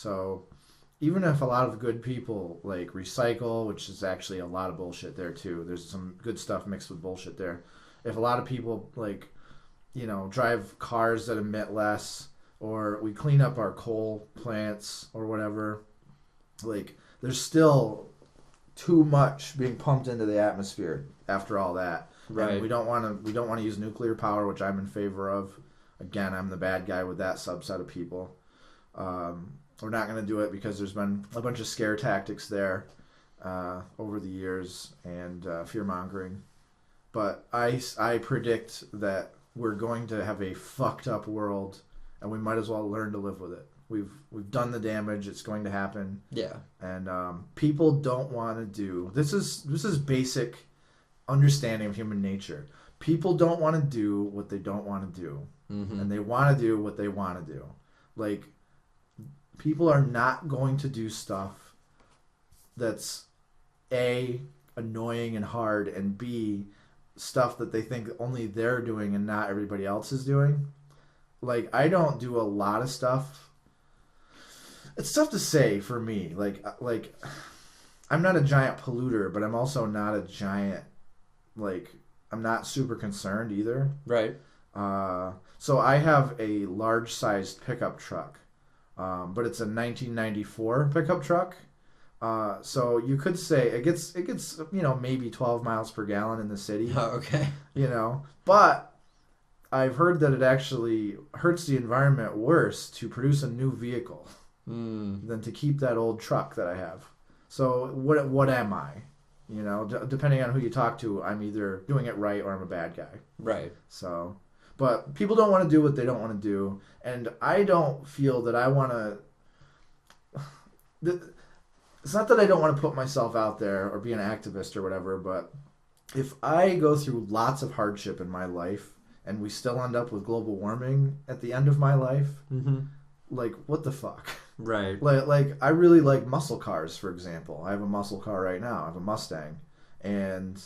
So even if a lot of good people like recycle, which is actually a lot of bullshit there too. There's some good stuff mixed with bullshit there. If a lot of people like, drive cars that emit less, or we clean up our coal plants or whatever, like there's still too much being pumped into the atmosphere after all that. Right. And we don't want to use nuclear power, which I'm in favor of. Again, I'm the bad guy with that subset of people. We're not going to do it because there's been a bunch of scare tactics there over the years and fear mongering. But I predict that we're going to have a fucked up world, and we might as well learn to live with it. We've done the damage. It's going to happen. Yeah. And people don't want to do this is basic understanding of human nature. People don't want to do what they don't want to do, and they want to do what they want to do. Like, people are not going to do stuff that's A, annoying and hard, and B, stuff that they think only they're doing and not everybody else is doing. Like, I don't do a lot of stuff. It's tough to say for me. Like I'm not a giant polluter, but I'm also not a giant, I'm not super concerned either. Right. So I have a large-sized pickup truck, but it's a 1994 pickup truck. So you could say it gets maybe 12 miles per gallon in the city. Oh, okay. But I've heard that it actually hurts the environment worse to produce a new vehicle than to keep that old truck that I have. So what am I? Depending on who you talk to, I'm either doing it right or I'm a bad guy. Right. So, but people don't want to do what they don't want to do, and I don't feel that I want to. It's not that I don't want to put myself out there or be an activist or whatever, but if I go through lots of hardship in my life and we still end up with global warming at the end of my life, like, what the fuck? Right. Like I really like muscle cars, for example. I have a muscle car right now. I have a Mustang, and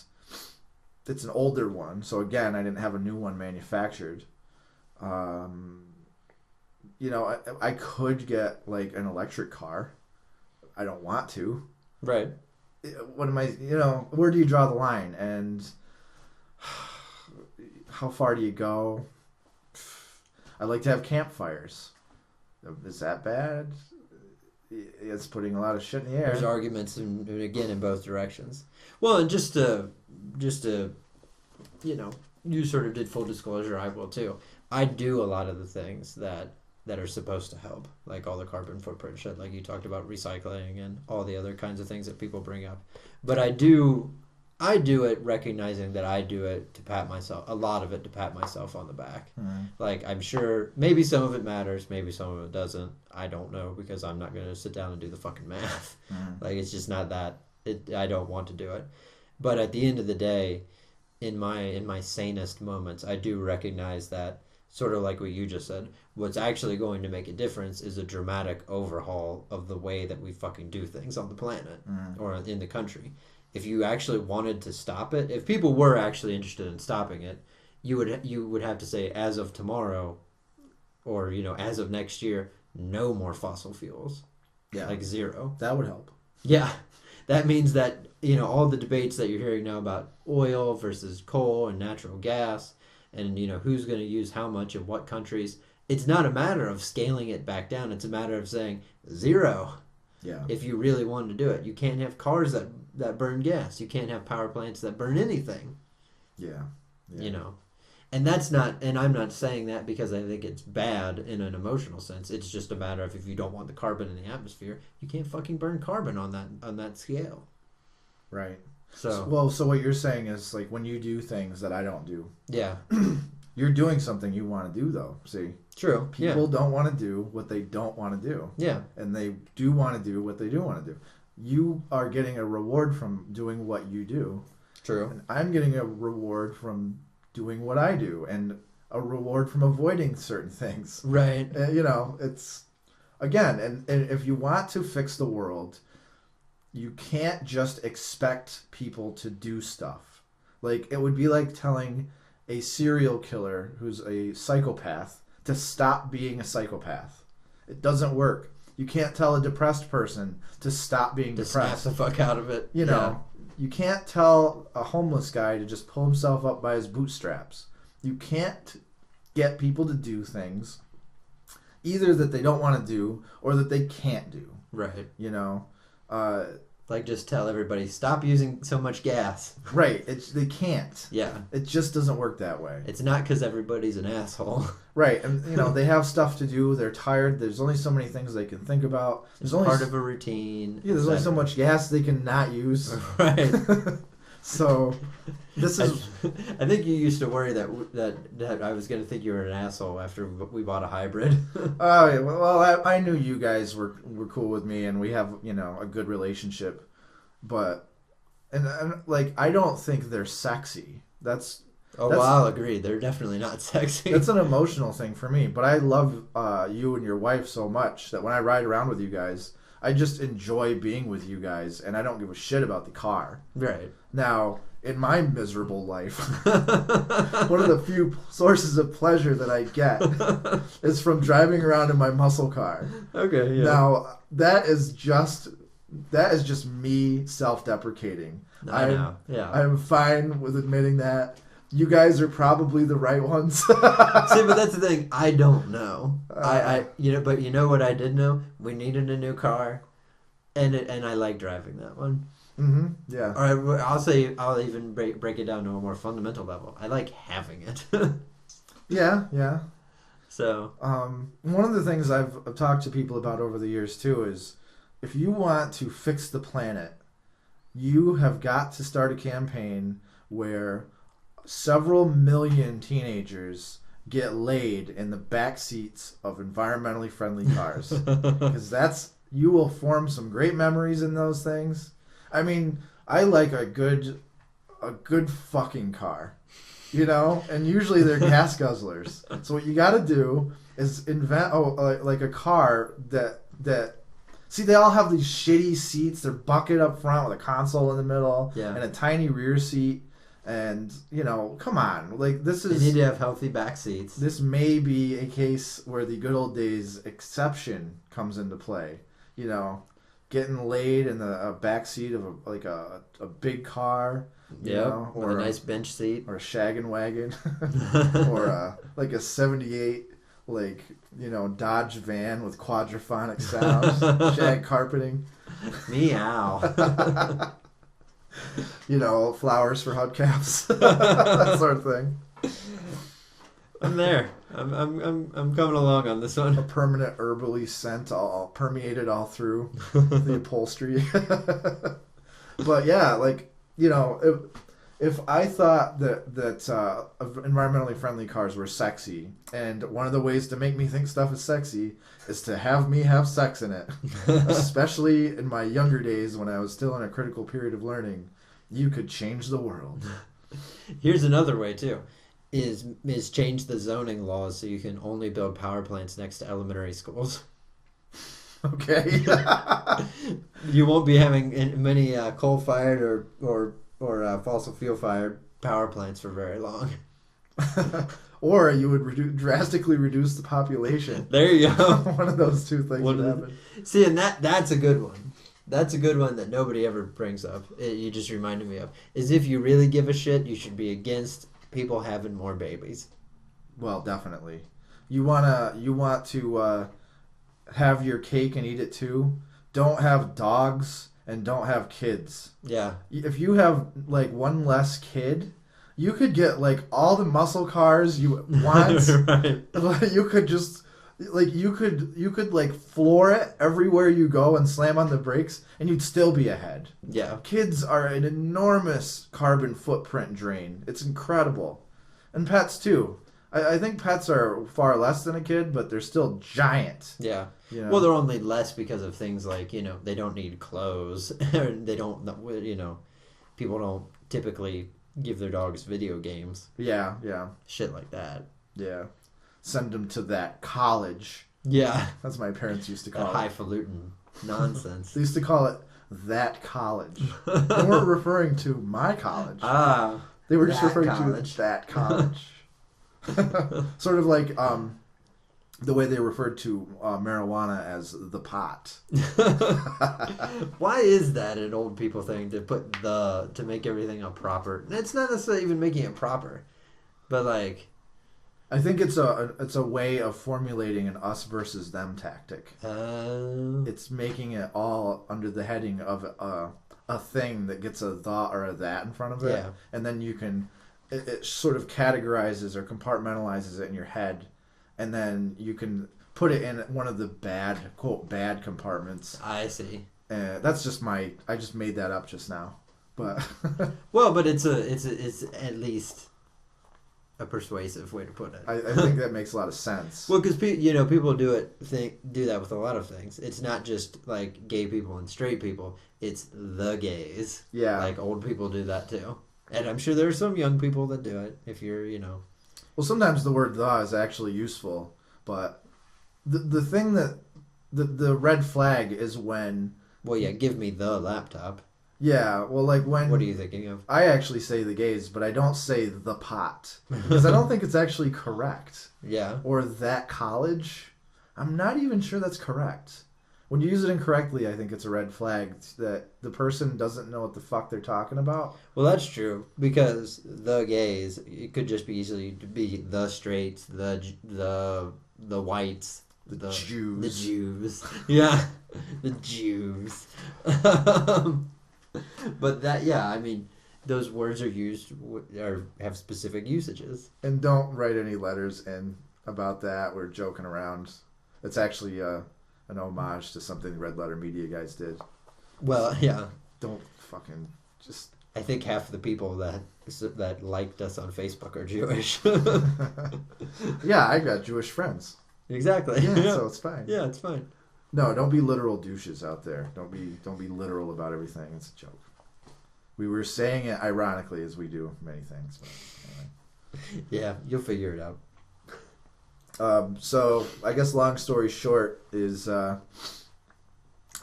it's an older one. So again, I didn't have a new one manufactured. I could get like an electric car. I don't want to. Right. What am I, where do you draw the line? And how far do you go? I like to have campfires. Is that bad? It's putting a lot of shit in the air. There's arguments, in both directions. Well, and just to you sort of did full disclosure, I will too. I do a lot of the things that are supposed to help, like all the carbon footprint shit, like you talked about recycling and all the other kinds of things that people bring up. But I do it recognizing that I do it to pat myself on the back. Like, I'm sure maybe some of it matters, maybe some of it doesn't. I don't know, because I'm not going to sit down and do the fucking math. Like, it's just not that. I don't want to do it. But at the end of the day, in my sanest moments, I do recognize that, sort of like what you just said, what's actually going to make a difference is a dramatic overhaul of the way that we fucking do things on the planet or in the country. If you actually wanted to stop it, if people were actually interested in stopping it, you would have to say, as of tomorrow, or as of next year, no more fossil fuels. Yeah, like zero. That would help. Yeah, that means that all the debates that you're hearing now about oil versus coal and natural gas, and who's going to use how much in what countries. It's not a matter of scaling it back down. It's a matter of saying zero. Yeah. If you really wanted to do it, you can't have cars that burn gas. You can't have power plants that burn anything. Yeah. And that's not. And I'm not saying that because I think it's bad in an emotional sense. It's just a matter of, if you don't want the carbon in the atmosphere, you can't fucking burn carbon on that scale. Right. So what you're saying is, like, when you do things that I don't do. Yeah. You're doing something you want to do, though. See? True. People don't want to do what they don't want to do. Yeah. And they do want to do what they do want to do. You are getting a reward from doing what you do. True. And I'm getting a reward from doing what I do, and a reward from avoiding certain things. Right. It's, again, and if you want to fix the world, you can't just expect people to do stuff. Like, it would be like telling a serial killer who's a psychopath to stop being a psychopath. It doesn't work. You can't tell a depressed person to stop being depressed. Snap the fuck out of it. You know, you can't tell a homeless guy to just pull himself up by his bootstraps. You can't get people to do things either that they don't want to do or that they can't do. Right. You know? Like, just tell everybody, stop using so much gas. Right. They can't. Yeah. It just doesn't work that way. It's not because everybody's an asshole. Right. And, you know, they have stuff to do. They're tired. There's only so many things they can think about. There's only part of a routine. Yeah, there's only so much gas they can not use. Right. So, this is... I think you used to worry that I was going to think you were an asshole after we bought a hybrid. Oh, yeah. Well, I knew you guys were cool with me, and we have, you know, a good relationship. But, and like, I don't think they're sexy. That's well, I'll agree. They're definitely not sexy. That's an emotional thing for me. But I love you and your wife so much that when I ride around with you guys, I just enjoy being with you guys, and I don't give a shit about the car. Right. Now, in my miserable life, one of the few sources of pleasure that I get is from driving around in my muscle car. Okay, yeah. Now, that is just me self-deprecating. I know. Yeah. I'm fine with admitting that. You guys are probably the right ones. See, but that's the thing. I don't know. But you know what I did know? We needed a new car, and I like driving that one. Mm-hmm. Yeah. Or I'll even break it down to a more fundamental level. I like having it. Yeah. Yeah. So. One of the things I've talked to people about over the years too is, if you want to fix the planet, you have got to start a campaign where several million teenagers get laid in the back seats of environmentally friendly cars, because you will form some great memories in those things. I mean, I like a good fucking car, you know, and usually they're gas guzzlers. So what you got to do is invent like a car that. See, they all have these shitty seats. They're bucket up front with a console in the middle and a tiny rear seat. And, you know, come on. Like, this is... You need to have healthy back seats. This may be a case where the good old days exception comes into play. You know, getting laid in the back seat of a big car. Yeah, or a nice bench seat. Or a shaggin' wagon. Or like a 78, like, you know, Dodge van with quadraphonic sound. Shag carpeting. Meow. You know, flowers for hubcaps, that sort of thing. I'm there. I'm coming along on this one. A permanent herbally scent, all permeated all through the upholstery. But yeah, like, you know, if I thought that environmentally friendly cars were sexy, and one of the ways to make me think stuff is sexy is to have me have sex in it, especially in my younger days when I was still in a critical period of learning, you could change the world. Here's another way too, is change the zoning laws so you can only build power plants next to elementary schools. Okay. You won't be having many coal-fired or fossil fuel-fired power plants for very long. Or you would drastically reduce the population. There you go. One of those two things would happen. See, and that's a good one. That's a good one that nobody ever brings up. You just reminded me of. Is if you really give a shit, you should be against people having more babies. Well, definitely. You want to have your cake and eat it too. Don't have dogs and don't have kids. Yeah. If you have like one less kid, you could get like all the muscle cars you want. Right. Like, you could just like you could like floor it everywhere you go and slam on the brakes and you'd still be ahead. Yeah. Kids are an enormous carbon footprint drain. It's incredible. And pets too. I think pets are far less than a kid, but they're still giant. Yeah. You know? Well, they're only less because of things like, you know, they don't need clothes. They don't, you know, people don't typically give their dogs video games. Yeah, yeah. Shit like that. Yeah. Send them to that college. Yeah. That's what my parents used to call that it. Highfalutin nonsense. They used to call it that college. They weren't referring to my college. They were just referring to that college. Sort of like the way they referred to marijuana as the pot. Why is that an old people thing to put to make everything a proper? It's not necessarily even making it proper, but like, I think it's a way of formulating an us versus them tactic. It's making it all under the heading of a thing that gets a the or a that in front of it, yeah. and then you can it sort of categorizes or compartmentalizes it in your head, and then you can put it in one of the bad quote bad compartments. I see. That's just I just made that up just now, but well, but it's at least a persuasive way to put it. I think that makes a lot of sense. Well, because people do that with a lot of things. It's not just like gay people and straight people. It's the gays. Yeah, like old people do that too, and I'm sure there are some young people that do it. If you're, well, sometimes the word "the" is actually useful, but the thing that the red flag is when. Well, yeah, give me the laptop. Yeah, well, like when... What are you thinking of? I actually say the gays, but I don't say the pot. Because I don't think it's actually correct. Yeah. Or that college. I'm not even sure that's correct. When you use it incorrectly, I think it's a red flag that the person doesn't know what the fuck they're talking about. Well, that's true. Because the gays, it could just be easily be the straights, the whites, the Jews. The Jews. Yeah. The Jews. But that, yeah, I mean, those words are used or have specific usages. And don't write any letters in about that. We're joking around. It's actually an homage to something Red Letter Media guys did. Well, yeah. Don't fucking just... I think half the people that liked us on Facebook are Jewish. Yeah, I got Jewish friends. Exactly. Yeah, so it's fine. Yeah, it's fine. No, don't be literal douches out there. Don't be literal about everything. It's a joke. We were saying it ironically, as we do many things. But anyway. Yeah, you'll figure it out. So I guess long story short is I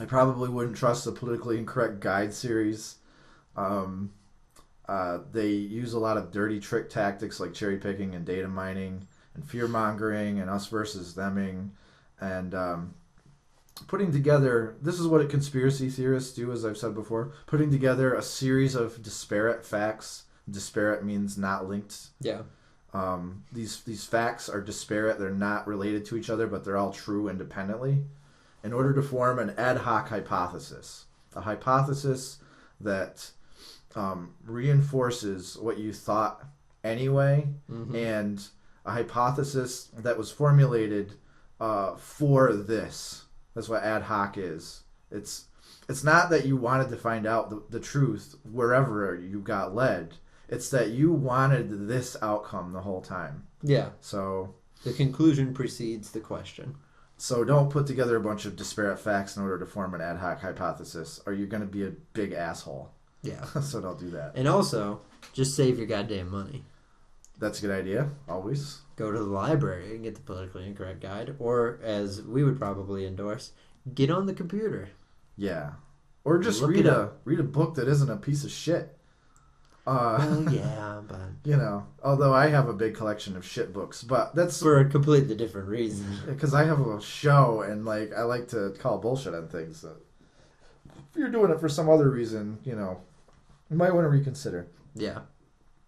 probably wouldn't trust the politically incorrect guide series. They use a lot of dirty trick tactics like cherry picking and data mining and fear mongering and us versus theming and putting together, this is what conspiracy theorists do, as I've said before, putting together a series of disparate facts. Disparate means not linked. Yeah. These facts are disparate. They're not related to each other, but they're all true independently in order to form an ad hoc hypothesis. A hypothesis that reinforces what you thought anyway, and a hypothesis that was formulated for this. That's what ad hoc is. It's not that you wanted to find out the truth wherever you got led. It's that you wanted this outcome the whole time. Yeah. So the conclusion precedes the question. So don't put together a bunch of disparate facts in order to form an ad hoc hypothesis, or you're going to be a big asshole. Yeah. So don't do that. And also, just save your goddamn money. That's a good idea. Always. Go to the library and get the politically incorrect guide, or as we would probably endorse, get on the computer. Yeah. Or just read a book that isn't a piece of shit. Well, yeah, but although I have a big collection of shit books, but that's for a completely different reason. Because I have a show and I like to call bullshit on things. So if you're doing it for some other reason, you might want to reconsider. Yeah.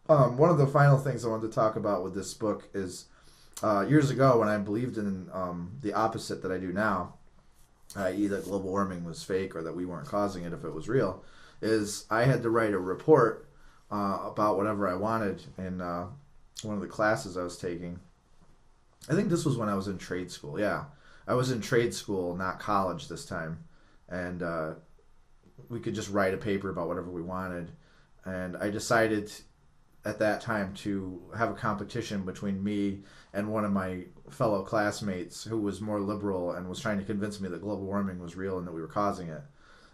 One of the final things I wanted to talk about with this book is years ago when I believed in the opposite that I do now, i.e. that global warming was fake or that we weren't causing it if it was real, is I had to write a report about whatever I wanted in one of the classes I was taking. I think this was when I was in trade school. Yeah, I was in trade school, not college this time. And we could just write a paper about whatever we wanted. And I decided at that time to have a competition between me and one of my fellow classmates who was more liberal and was trying to convince me that global warming was real and that we were causing it.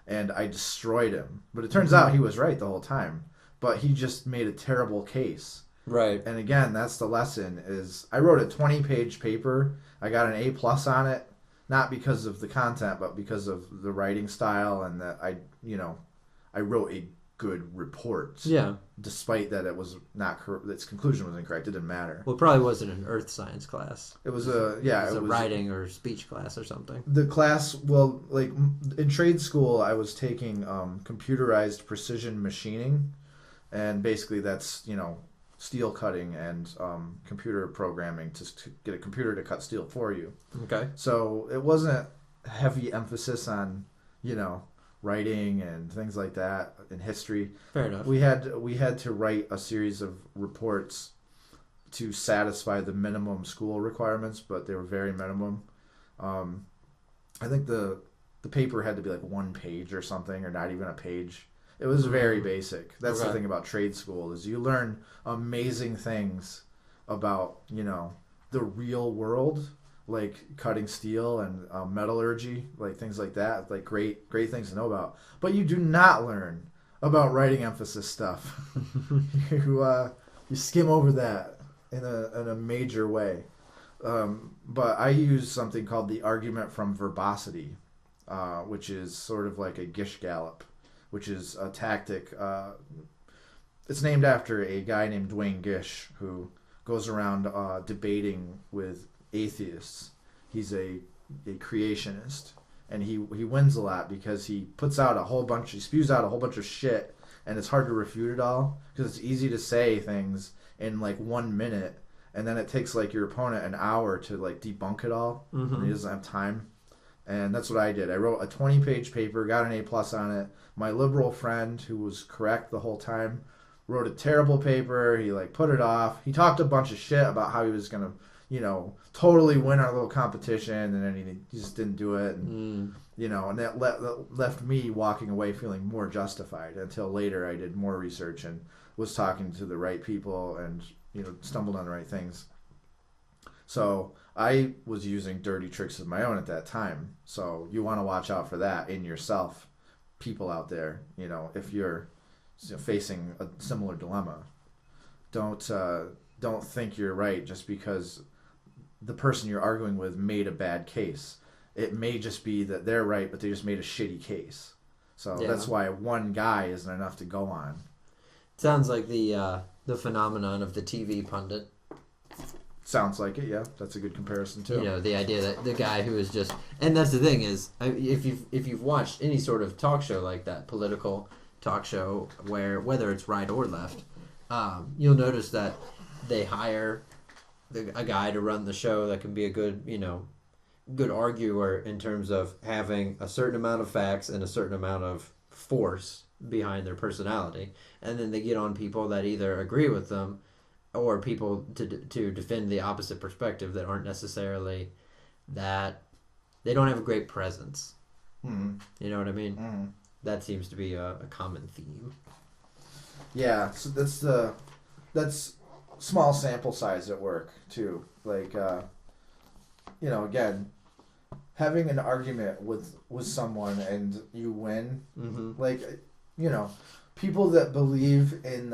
And I destroyed him. But it turns out he was right the whole time. But he just made a terrible case. Right. And again, that's the lesson is I wrote a 20-page paper. I got an A+ on it, not because of the content, but because of the writing style and that I wrote a good reports. Yeah. Despite that it was not correct, its conclusion was incorrect. It didn't matter. Well, it probably wasn't an earth science class. It was it was a writing or speech class or something. The class, well, like in trade school, I was taking computerized precision machining, and basically that's steel cutting and computer programming to get a computer to cut steel for you. Okay. So it wasn't heavy emphasis on writing and things like that in history. Fair enough. We had to write a series of reports to satisfy the minimum school requirements, but they were very minimum. I think the paper had to be like 1 page or something, or not even a page. It was very basic. That's the thing about trade school, is you learn amazing things about the real world, like cutting steel and metallurgy, like things like that, like great things to know about. But you do not learn about writing emphasis stuff. You skim over that in a major way. But I use something called the argument from verbosity, which is sort of like a Gish Gallop, which is a tactic. It's named after a guy named Dwayne Gish, who goes around debating with atheists. He's a creationist, and he wins a lot because he spews out a whole bunch of shit, and it's hard to refute it all because it's easy to say things in like 1 minute, and then it takes like your opponent an hour to like debunk it all, and he doesn't have time. And that's what I did. I wrote a 20-page paper, got an A+ on it. My liberal friend, who was correct the whole time, wrote a terrible paper. He like put it off. He talked a bunch of shit about how he was gonna totally win our little competition, and then he just didn't do it, and and that left me walking away feeling more justified, until later I did more research and was talking to the right people and stumbled on the right things. So I was using dirty tricks of my own at that time. So you want to watch out for that in yourself, people out there. If you're facing a similar dilemma, don't think you're right just because the person you're arguing with made a bad case. It may just be that they're right, but they just made a shitty case. So that's why one guy isn't enough to go on. Sounds like the phenomenon of the TV pundit. Sounds like it, yeah. That's a good comparison too. The idea that the guy who is just, and that's the thing is, if you've watched any sort of talk show like that, political talk show, where whether it's right or left, you'll notice that they hire a guy to run the show that can be a good arguer in terms of having a certain amount of facts and a certain amount of force behind their personality, and then they get on people that either agree with them or people to defend the opposite perspective that aren't necessarily that they don't have a great presence. Mm-hmm. You know what I mean? Mm-hmm. That seems to be a common theme. Yeah, so that's small sample size at work too. Like, again, having an argument with someone and you win, like, people that believe in,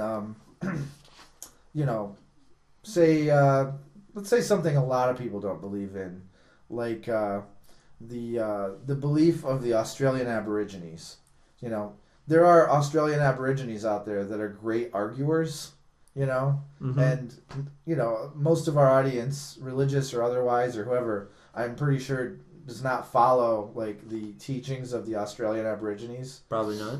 let's say something a lot of people don't believe in, like the belief of the Australian Aborigines. There are Australian Aborigines out there that are great arguers, and most of our audience, religious or otherwise or whoever, I'm pretty sure does not follow like the teachings of the Australian Aborigines. Probably not.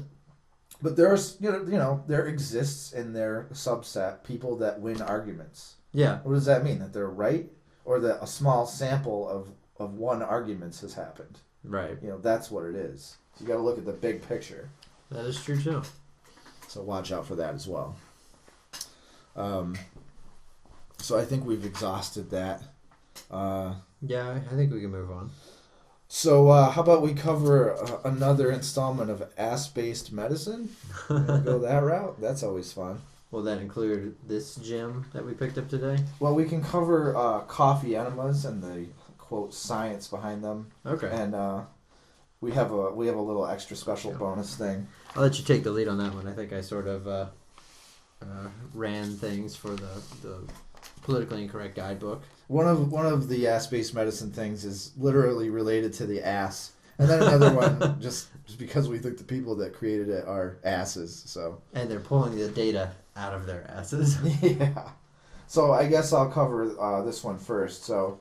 But there's there exists in their subset people that win arguments. Yeah. What does that mean? That they're right, or that a small sample of one argument has happened? Right. That's what it is. So you got to look at the big picture. That is true too. So watch out for that as well. So I think we've exhausted that. Yeah, I think we can move on. So how about we cover another installment of ass-based medicine? Go that route? That's always fun. Will that include this gem that we picked up today? Well, we can cover coffee enemas and the, quote, science behind them. Okay. And we have a little extra special bonus thing. I'll let you take the lead on that one. I think I sort of ran things for the politically incorrect guidebook. One of the ass-based medicine things is literally related to the ass, And then another one, just because we think the people that created it are asses. So. And they're pulling the data out of their asses. Yeah. So I guess I'll cover this one first. So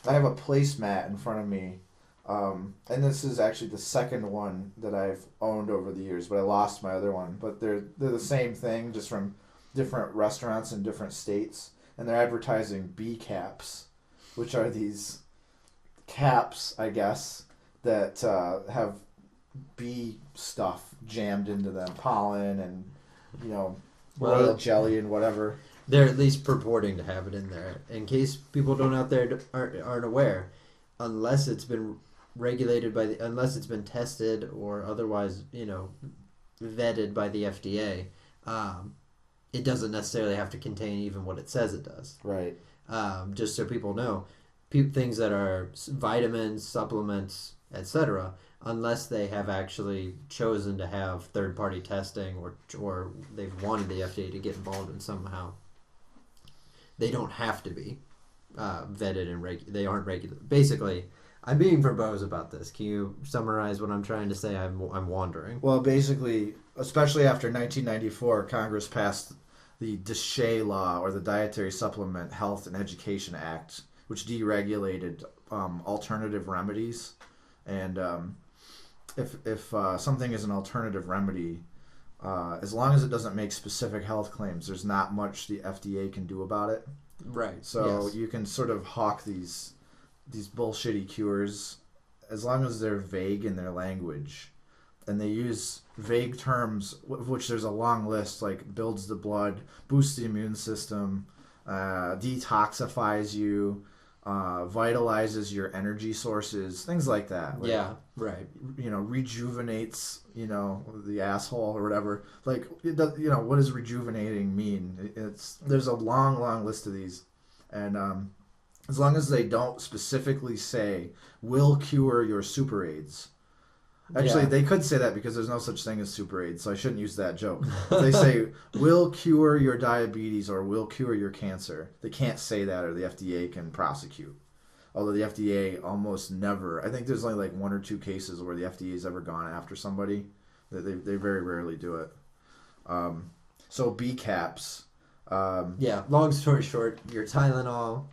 I have a placemat in front of me. And this is actually the second one that I've owned over the years, but I lost my other one. But they're the same thing, just from different restaurants in different states. And they're advertising bee caps, which are these caps, I guess, that have bee stuff jammed into them, pollen and, royal jelly and whatever. They're at least purporting to have it in there. In case people aren't aware, unless it's been regulated unless it's been tested or otherwise, vetted by the FDA, it doesn't necessarily have to contain even what it says it does. Right. Just so people know, things that are vitamins, supplements, etc., unless they have actually chosen to have third-party testing or they've wanted the FDA to get involved in somehow, they don't have to be vetted and they aren't regular. Basically, I'm being verbose about this. Can you summarize what I'm trying to say? I'm wandering. Well, basically, especially after 1994, Congress passed the DSHEA law, or the Dietary Supplement Health and Education Act, which deregulated alternative remedies. And if something is an alternative remedy, as long as it doesn't make specific health claims, there's not much the FDA can do about it. Right. So yes. You can sort of hawk these bullshitty cures as long as they're vague in their language. And they use vague terms, of which there's a long list, like builds the blood, boosts the immune system, detoxifies you, vitalizes your energy sources, things like that. Like, yeah, right. Rejuvenates, the asshole or whatever. Like, it does, what does rejuvenating mean? There's a long list of these. And as long as they don't specifically say, will cure your super AIDS. Actually, They could say that because there's no such thing as super AIDS, so I shouldn't use that joke. If they say, will cure your diabetes or will cure your cancer, they can't say that, or the FDA can prosecute. Although the FDA almost never, I think there's only like 1 or 2 cases where the FDA has ever gone after somebody. They very rarely do it. So B caps. Long story short, your Tylenol,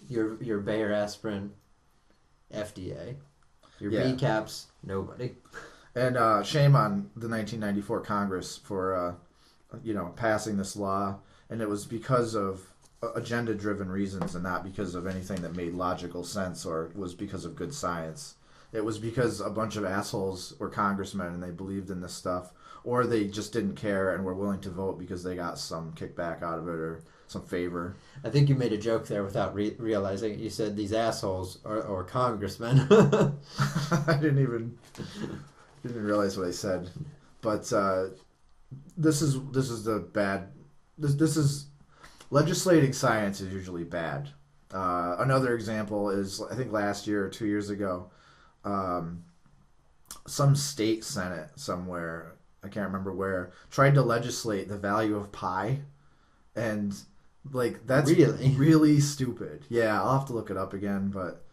your Bayer aspirin, FDA. Your B caps, nobody. And shame on the 1994 Congress for, passing this law. And it was because of agenda-driven reasons and not because of anything that made logical sense or was because of good science. It was because a bunch of assholes were congressmen and they believed in this stuff, or they just didn't care and were willing to vote because they got some kickback out of it or some favor. I think you made a joke there without realizing it. You said these assholes or congressmen. I didn't realize what I said. But this is the bad. This is legislating science is usually bad. Another example is, I think last year or 2 years ago, some state senate somewhere, I can't remember where, tried to legislate the value of pi, and that's really stupid. Yeah, I'll have to look it up again, but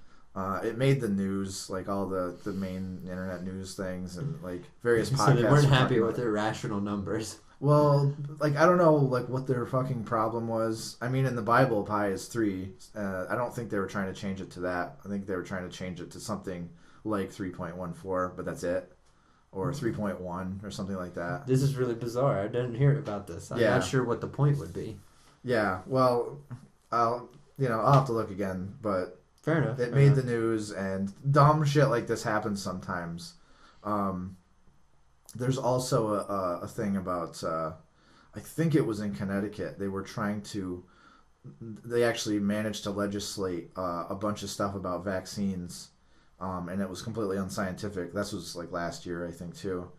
it made the news, like all the main internet news things and various podcasts. So they weren't happy with their rational numbers. Well, I don't know what their fucking problem was. I mean, in the Bible, pi is 3. I don't think they were trying to change it to that. I think they were trying to change it to something like 3.14, but that's it. Or 3.1 or something like that. This is really bizarre. I didn't hear about this. I'm not sure what the point would be. Yeah, well, I'll have to look again, but fair enough. It made the news, and dumb shit like this happens sometimes. There's also a thing about, I think it was in Connecticut. They actually managed to legislate a bunch of stuff about vaccines, and it was completely unscientific. This was last year, I think, too.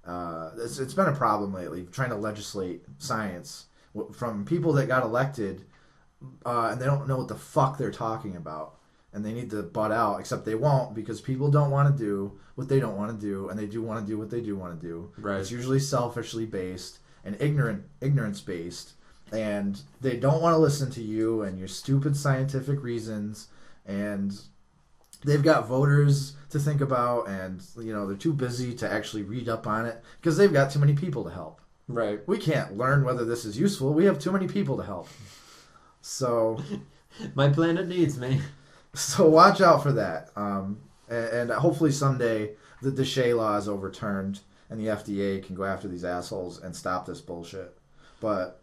It's been a problem lately, trying to legislate science from people that got elected, and they don't know what the fuck they're talking about. And they need to butt out, except they won't, because people don't want to do what they don't want to do, and they do want to do what they do want to do. Right. It's usually selfishly based and ignorance based, and they don't want to listen to you and your stupid scientific reasons, and they've got voters to think about, and they're too busy to actually read up on it because they've got too many people to help. Right. We can't learn whether this is useful. We have too many people to help. So my planet needs me. So watch out for that. And hopefully someday the Deshay law is overturned and the FDA can go after these assholes and stop this bullshit. But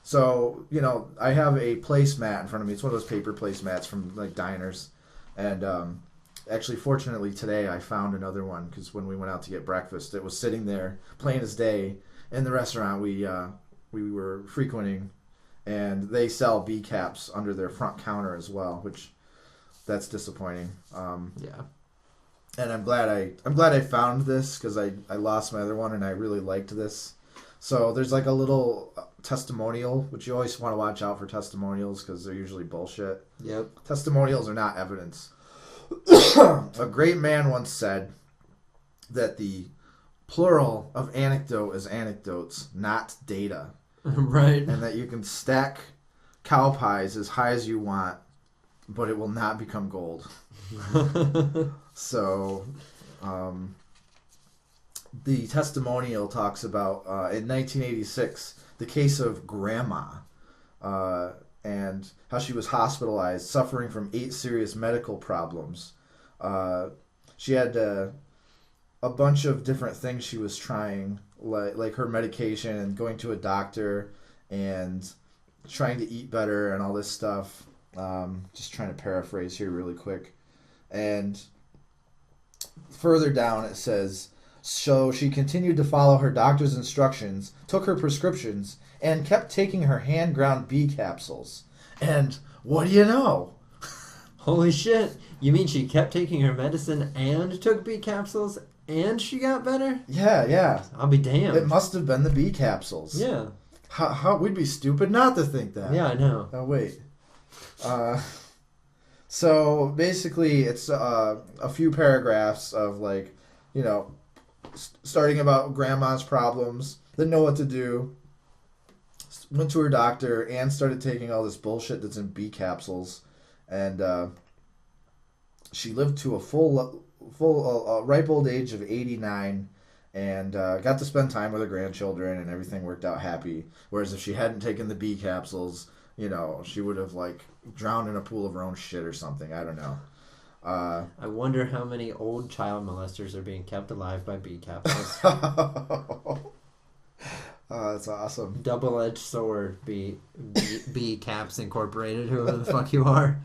so I have a placemat in front of me. It's one of those paper placemats from like diners. And actually, fortunately, today I found another one because when we went out to get breakfast, it was sitting there, plain as day, in the restaurant we were frequenting, and they sell B caps under their front counter as well, which that's disappointing. Yeah. And I'm glad I found this because I lost my other one and I really liked this. So there's like a little testimonial, which you always want to watch out for testimonials because they're usually bullshit. Yep. Testimonials are not evidence. A great man once said that the plural of anecdote is anecdotes, not data. Right. And that you can stack cow pies as high as you want, but it will not become gold. So, the testimonial talks about in 1986 the case of Grandma and how she was hospitalized suffering from 8 serious medical problems. She had a bunch of different things she was trying, like her medication and going to a doctor and trying to eat better and all this stuff. Just trying to paraphrase here really quick. And further down it says, so she continued to follow her doctor's instructions, took her prescriptions, and kept taking her hand-ground bee capsules. And what do you know? Holy shit. You mean she kept taking her medicine and took bee capsules and she got better? Yeah. I'll be damned. It must have been the bee capsules. Yeah. How we'd be stupid not to think that. Yeah, I know. Oh, wait. So basically it's a few paragraphs of like, starting about Grandma's problems, didn't know what to do, went to her doctor and started taking all this bullshit that's in bee capsules, and she lived to a full ripe old age of 89 and got to spend time with her grandchildren and everything worked out happy. Whereas if she hadn't taken the bee capsules, she would have like drowned in a pool of her own shit or something. I don't know. I wonder how many old child molesters are being kept alive by bee capsules. That's awesome. Double-edged sword, bee caps incorporated, whoever the fuck you are.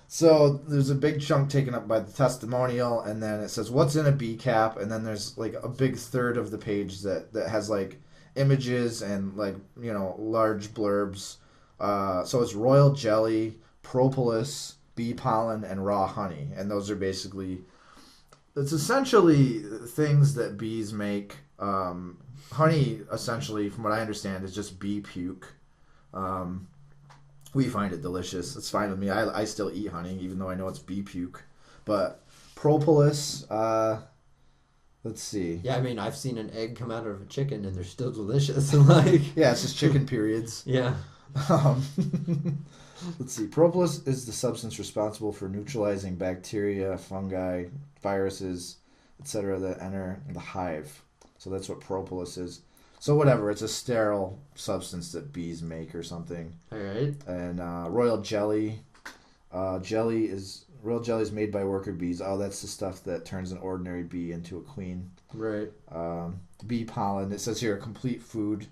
So there's a big chunk taken up by the testimonial, and then it says what's in a bee cap, and then there's like a big third of the page that has like images and like large blurbs. So it's royal jelly, propolis, bee pollen, and raw honey, and those are it's essentially things that bees make. Honey, essentially, from what I understand, is just bee puke. We find it delicious. It's fine with me. I still eat honey, even though I know it's bee puke. But propolis, let's see. Yeah, I mean, I've seen an egg come out of a chicken, and they're still delicious. Like, yeah, it's just chicken periods. Yeah. Let's see. Propolis is the substance responsible for neutralizing bacteria, fungi, viruses, etc. that enter the hive. So that's what propolis is. So whatever, it's a sterile substance that bees make or something. All right. And royal jelly. Royal jelly is made by worker bees. Oh, that's the stuff that turns an ordinary bee into a queen. Right. Bee pollen. It says here, complete food.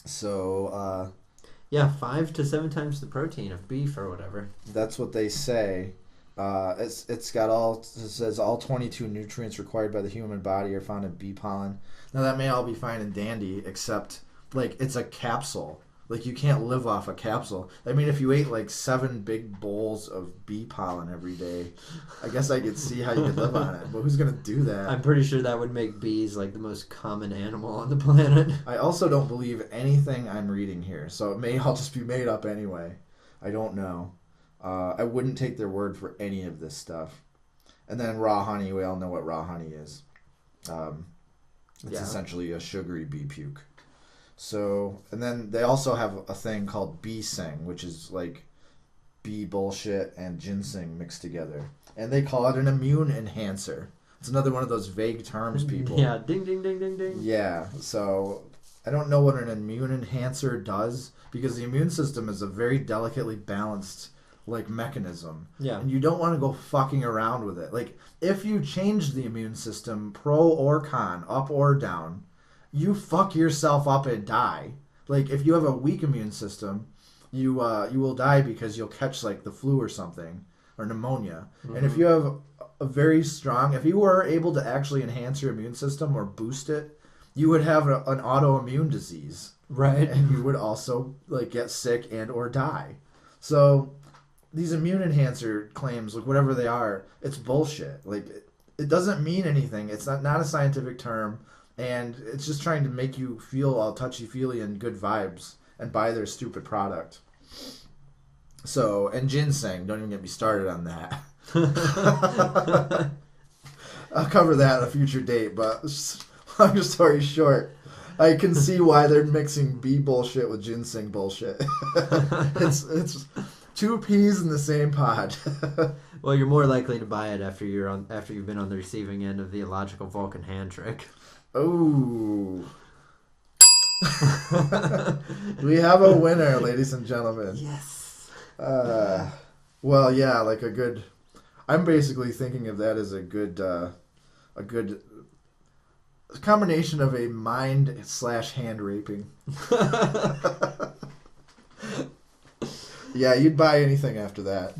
So, yeah, 5 to 7 times the protein of beef or whatever. That's what they say. It says all 22 nutrients required by the human body are found in bee pollen. Now that may all be fine and dandy, except like it's a capsule. Like you can't live off a capsule. I mean, if you ate like 7 big bowls of bee pollen every day, I guess I could see how you could live on it. But who's gonna do that? I'm pretty sure that would make bees like the most common animal on the planet. I also don't believe anything I'm reading here, so it may all just be made up anyway. I don't know. I wouldn't take their word for any of this stuff. And then raw honey, we all know what raw honey is. It's essentially a sugary bee puke. So, and then they also have a thing called bee sing, which is like bee bullshit and ginseng mixed together. And they call it an immune enhancer. It's another one of those vague terms, people. Yeah, ding, ding, ding, ding, ding. Yeah, so I don't know what an immune enhancer does, because the immune system is a very delicately balanced mechanism. Yeah. And you don't want to go fucking around with it. Like, if you change the immune system, pro or con, up or down, you fuck yourself up and die. Like, if you have a weak immune system, you will die because you'll catch the flu or something, or pneumonia. Mm-hmm. And if you have a very strong, if you were able to actually enhance your immune system or boost it, you would have an autoimmune disease. Right. And you would also get sick and or die. So these immune enhancer claims, whatever they are, it's bullshit. It doesn't mean anything. It's not a scientific term, and it's just trying to make you feel all touchy-feely and good vibes and buy their stupid product. So, and ginseng, don't even get me started on that. I'll cover that at a future date, but long story short, I can see why they're mixing bee bullshit with ginseng bullshit. It's two peas in the same pod. Well, you're more likely to buy it after you've been on the receiving end of the illogical Vulcan hand trick. Oh. We have a winner, ladies and gentlemen. Yes. Well, yeah, a good. I'm basically thinking of that as a good combination of a mind/hand raping. Yeah, you'd buy anything after that.